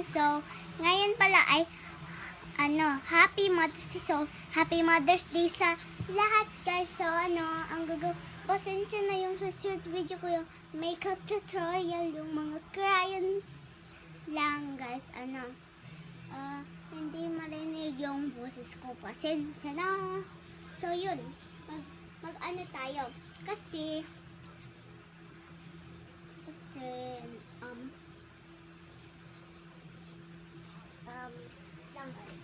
Day. So, ngayon pala ay Happy Mother's Day. So, Happy Mother's Day sa lahat guys. So, ang pasensya na yung sa short video ko yung makeup tutorial, yung mga crayons lang guys. Hindi marinig yung boses ko. Pasensya na. So, yun. Mag tayo. Kasi lang guys.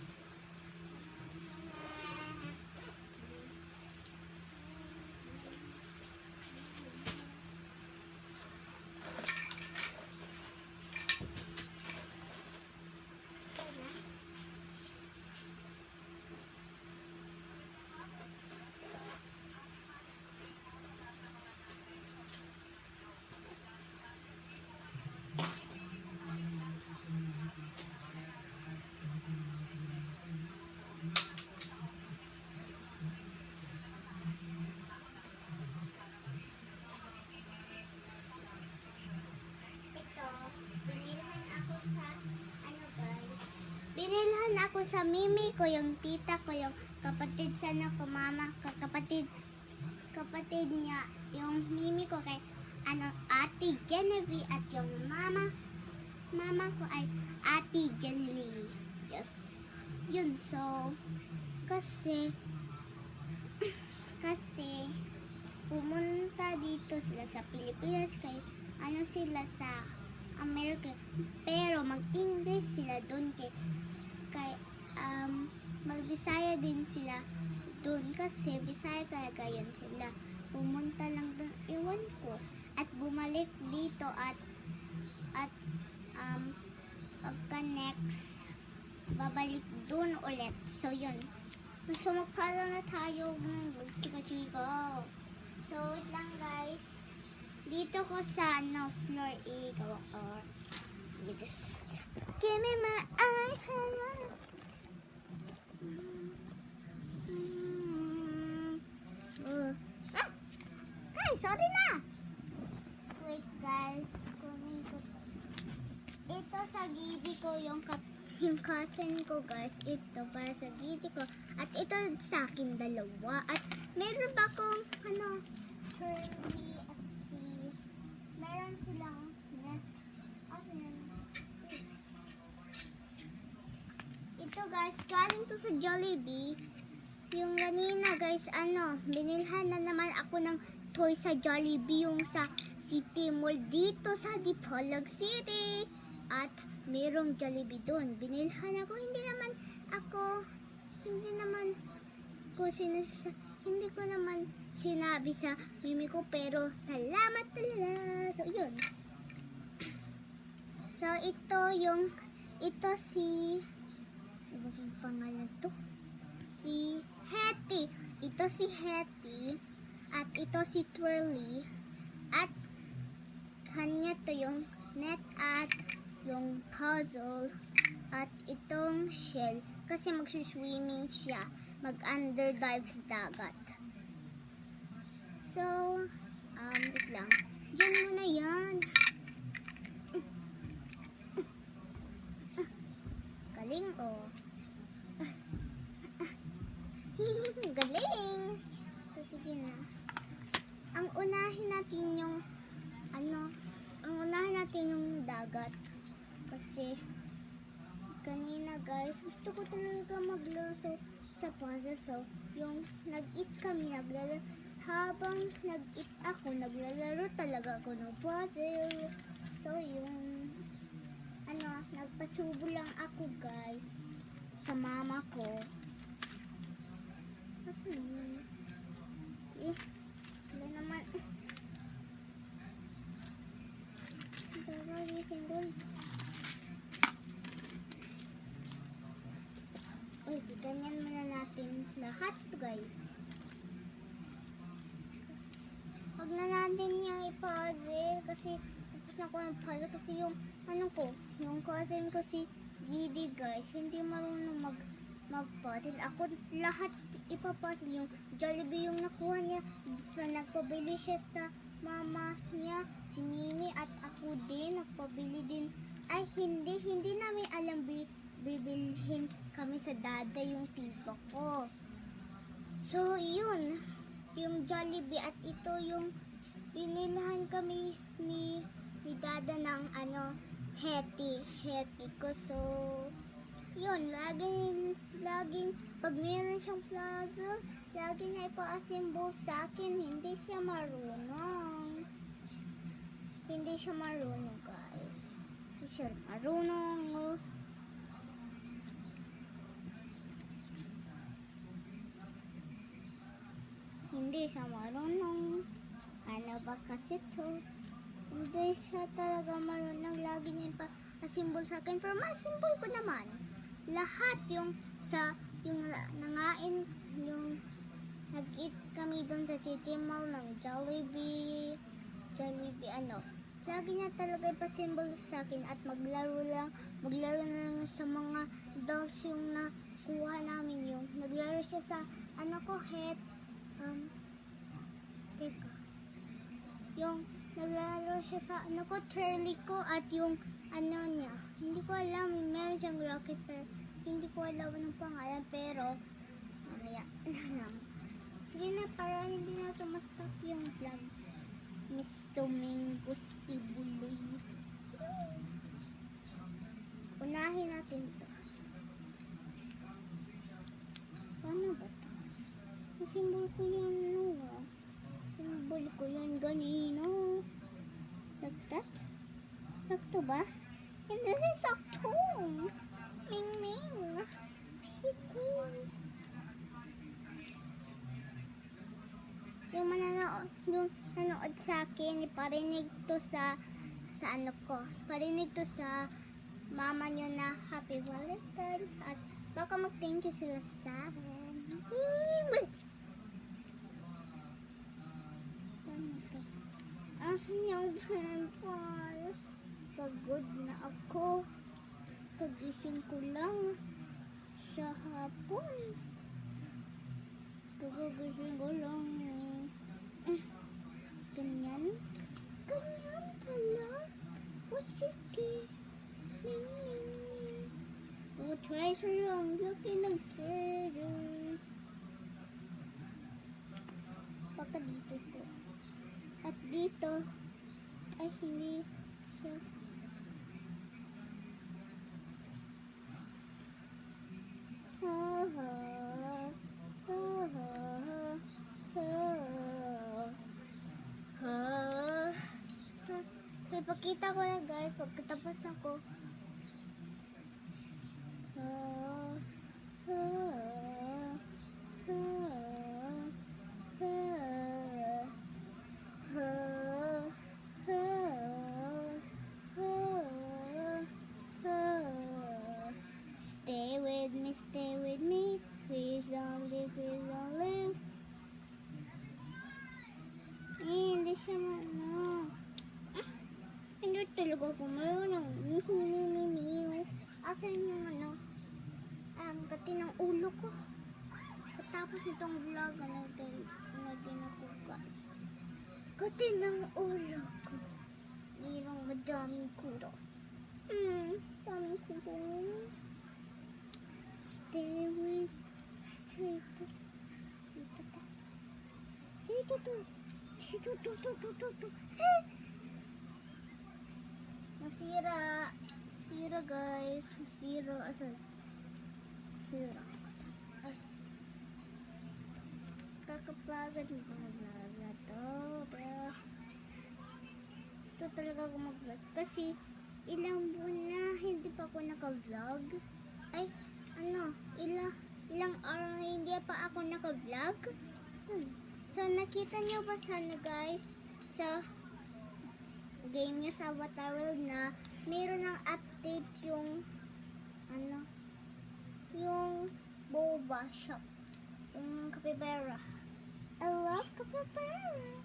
Binilhan ako sa mimi ko, yung tita ko, yung kapatid sana ko, mama, kapatid niya, yung mimi ko kay Ate Genevieve at yung mama ko ay Ate Genevieve. Yes. Yun, so kasi pumunta dito sila sa Pilipinas kay sila sa America, pero mag-English sila doon kay mag-Bisaya din sila doon kasi Bisaya talaga yan sila. Pumunta lang doon, ewan ko, at bumalik dito at pagka next babalik doon ulit. So yun, sumukala na tayo ng chika-chika. So wait lang guys, dito ko sa floor gawa ko. Give me my eye. Guys, sorry na. Wait guys, kunin ko. Ito sa gidi ko yung cousin ko guys. Ito para sa gidi ko. At ito sa akin dalawa. At meron pa akong Curly at meron silang net. Ito guys, galing to sa Jollibee. Yung ganina guys, binilhan na naman ako ng toy sa Jollibee, yung sa City Mall dito sa Dipolog City. At merong Jollibee doon. Binilhan ako, hindi ko naman sinabi sa mimi ko, pero salamat talaga. So yun. So ito si ano bang pangalan to? Si Hetty. Ito si Hetty. At ito si Twirly. At kanya to yung net at yung puzzle. At itong shell. Kasi magsuswimming siya. Mag-underdive sa dagat. So, wait lang. Diyan muna yan. Galing oh. Galing. So, sige na. Ang unahin natin yung dagat. Kasi, kanina guys, gusto ko talaga maglaro sa puzzle. So, yung nag-eat kami, habang nag-eat ako, naglalaro talaga ako ng puzzle. So, yung nagpasubo lang ako guys sa mama ko. Kasi wala naman. Uy, ganyan muna natin lahat to guys. Huwag na natin niyang i-puzzle kasi tapos na ako ng puzzle kasi yung cousin ko si Gidi guys, hindi marunong mag-puzzle. Ako lahat ipapuzzle. Yung Jollibee yung nakuha niya, nagpabili siya sa mama niya, si Mimi, at ako din, nagpabili din Ay, hindi namin alam bibilhin kami sa dada yung tito ko. So, yun. Yung Jollibee at ito yung binilhan kami ni dada ng heti ko. So, yun. Laging, pag meron siyang plaza, lagi niya ipa-assemble sa akin. Hindi siya marunong. Hindi siya marunong, guys. Hindi siya marunong. Hindi siya marunong. Ano ba kasi to? Hindi siya talaga marunong. Lagi niya pa-symbol sa akin. Pero ma-symbol ko naman. Lahat yung nangain, yung nag-eat kami doon sa City Mall ng Jollibee, lagi niya talaga ipa-symbol sa akin at maglaro na lang sa mga dolls yung nakuha namin yung naglaro siya sa teka. Yung naglaro siya sa Turly ko at yung niya. Hindi ko alam, meron siyang rocket pero hindi ko alam ng pangalan pero mamaya lang. Sige na, para hindi na tumastop yung vlogs. Miss Domingos Tibuloy. Unahin natin to. Paano ba to? Simbol ko yun, simbol ko yun ganino. Nagtat? Sakto ba? Hindi rin sakto. Ming Ming. Pico. Yung nanood sa akin, iparinig to sa iparinig to sa mama nyo na Happy Valentine's at baka mag-thank you sila sa akin. Asan yung pampals? Pagod na ako. Pagising ko lang sa hapon. Pagising ko lang. Ganyan? Ganyan pala? O sige. O try sa lang. Laki ng tears. Baka dito po. At dito ay hindi siya. Ipakita ko na guys pagkatapos na ko. Stay with me, please don't leave. Hindi siya hindi talaga ako mayroon ng asan yung kati ng ulo ko. Katapos itong vlog, din ako guys. Kati ng ulo ko. Mayroong madaming kuro. Daming kuro. Dito. Masira guys. Sira. Kakapagod mag-vlog na to. Pero ito talaga ako mag-vlog. Kasi ilang buwan na hindi pa ako naka-vlog. Ay, ilang araw na hindi pa ako naka-vlog. So, nakita nyo ba sana guys sa game nyo sa Avatar World na mayroon ng update yung yung boba shop, yung capybara. I love capybara.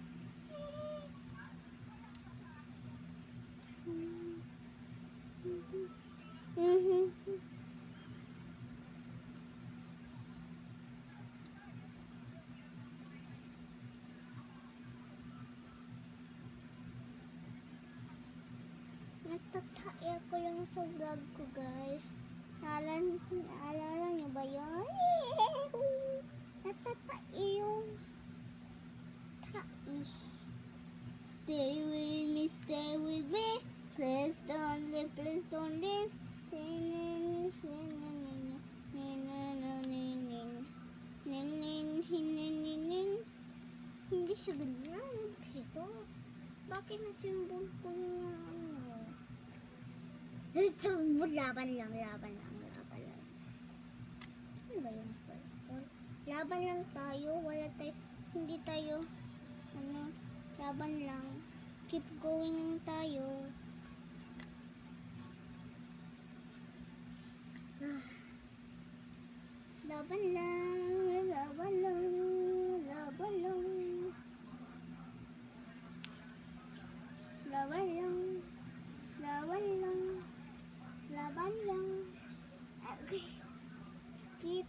natatay ako yung sa vlog ko, guys. Naalala niyo ba yun? Natatay yung tais. Stay with me. Please don't leave, please don't leave. Hindi siya ganyan. Kasi ito. Bakit nasimbol ko yung ano? Ito, laban lang. Ano ba yung purple? Laban lang tayo. Hindi tayo, laban lang. Keep going lang tayo. Laban lang. Okay. Keep.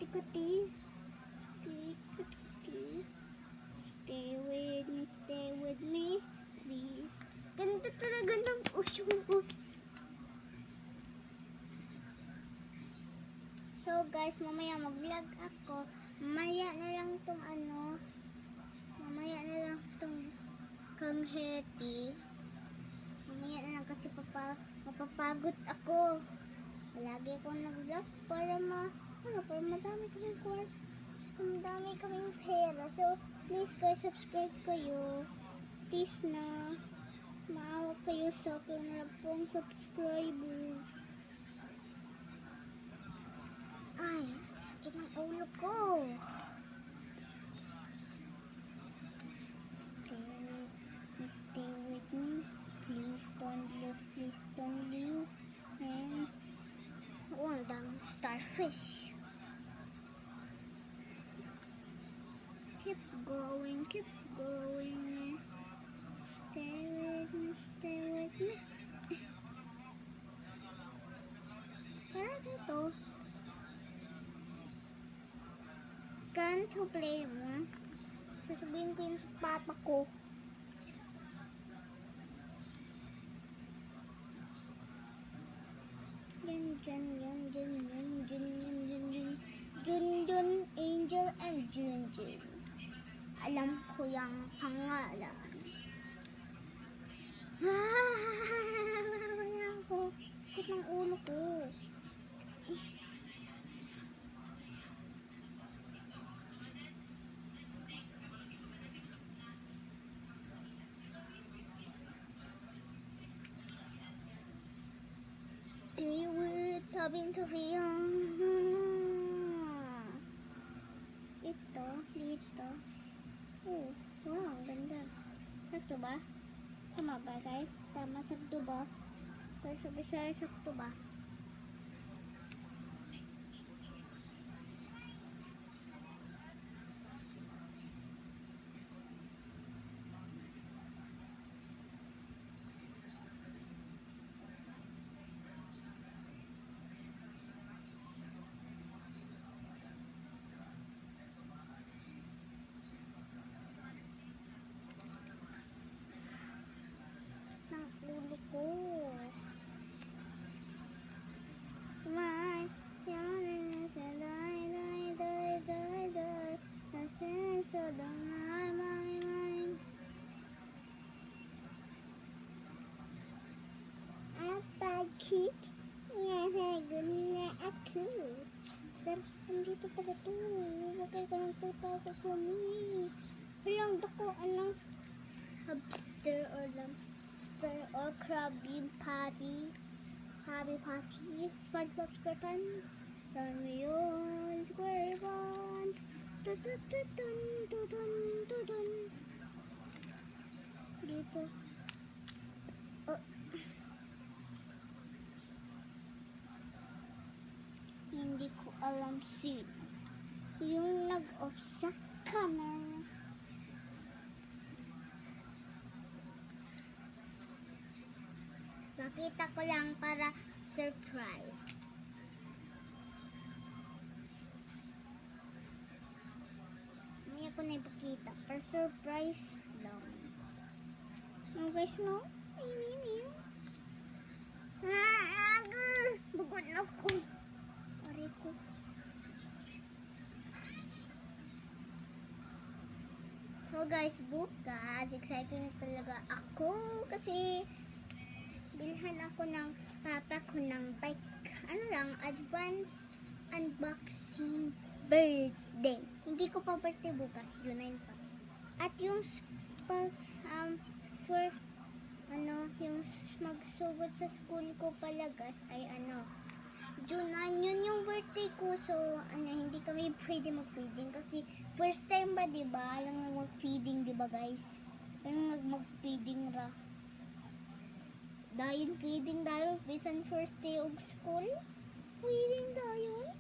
Kuti. Stay with me, please. Ganda talaga ng puso ko. So guys, mamaya mag-vlog ako. Mamaya na lang tong kangheti. Mamaya na lang kasi mapapagod ako. Palagi ako nag-vlog para madami kaming pera. So please guys, subscribe kayo. Please na. Maawa kayo sa akin. Marap pong subscribers. Ay, sakit ng ulo ko. Stay with me. Please don't leave. And ang daming starfish. Keep going. Stay with me. Parang ito. Scan to play mo. Sasabihin ko yun sa papa ko. Jun, Angel, and Jun. Alam ko yung pangalan. Wala ako. Sakit ng ulo ko. Sabihin Sofia. Ito, dito. Oh, wow, ganda. Sakto ba? Tama ba guys? Tama, sakto ba? Pero sabi siya, sakto ba? Ulo ko. Apakit na ako. Pero andito pala ito. Bakit ka nang tutawag ko ni? Walang dako, hamster or Krabby Patty. SpongeBob SquarePants. Dun SquarePants. Dun. Dito. Hindi ko alam yung nag-off sa camera. Nakita ko lang para surprise. Hindi ako na ipakita. Para surprise lang. Oh guys, no? Bugod na ko. Aray ko. So guys, bukas, excited na talaga ako kasi bilhan ako ng papa ko ng bike. Ano lang, advance unboxing birthday. Hindi ko pa birthday bukas, June 9 pa. At yung pag, for, yung magsugod sa school ko pala guys, ay June 9, yun yung birthday ko. So, hindi kami pwede mag-feeding kasi first time ba, diba? Alam nga mag-feeding, diba guys? Alam nga mag-feeding ra. Dahil feeding tayo, bisan first day of school. Feeding tayo.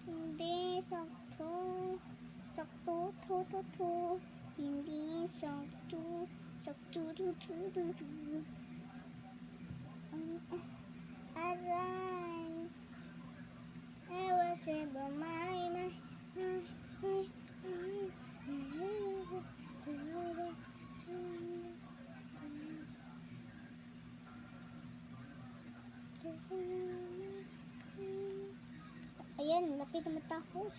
Hindi, sakto. Sakto, to. Hindi, sakto. Sakto, to. Aray. I was able my. Ayan, lapit na matapos.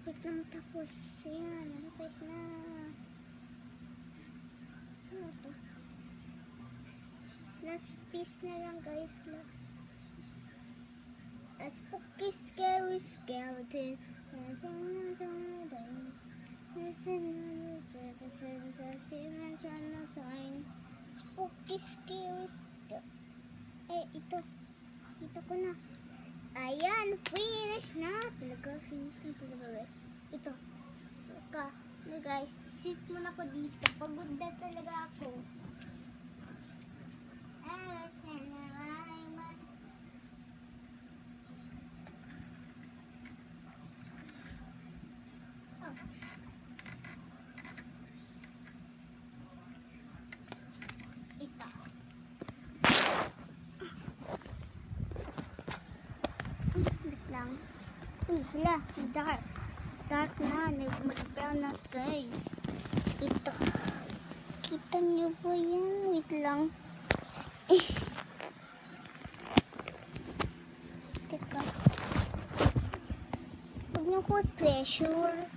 Lapit na matapos. Yan, lapit na. Ano to? Last piece na lang guys. A spooky, scary skeleton. Spooky, scary skeleton. Ito ko na. Ayan, finish na. Finish na talaga guys. Ito ka. Guys, sit muna ako dito. Pagod na talaga ako. Ito. Wait lang. Hala, dark. Dark na. Mag-brown na guys. Ito. Kita niyo po yan? Wait lang. Teka. Huwag niyo po pressure.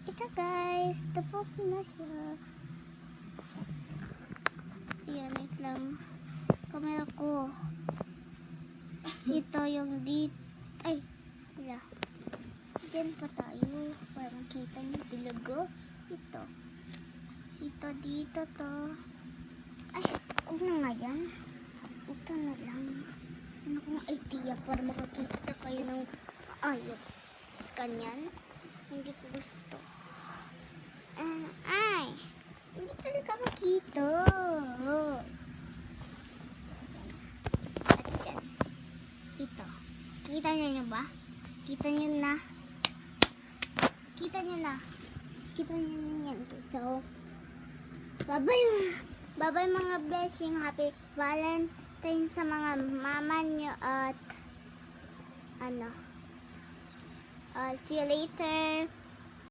Ito guys. Tapos na siya. Ayan, wait lang. Kamera ko. Ito yung dito. Ay, wala. Diyan pa tayo. Para makita niyo talaga. Ito. Dito to. Ay, huwag na nga yan. Ito na lang. Ano kong idea para makakita kayo ng ayos. Kanyan. Hindi ko gusto. Ay, hindi talaga makita. At dyan. Ito. Kita niyo ba? Kita niyo na. Kita niyo na yan. So, bye-bye mga blessing. Happy Valentine sa mga mama niyo at see you later.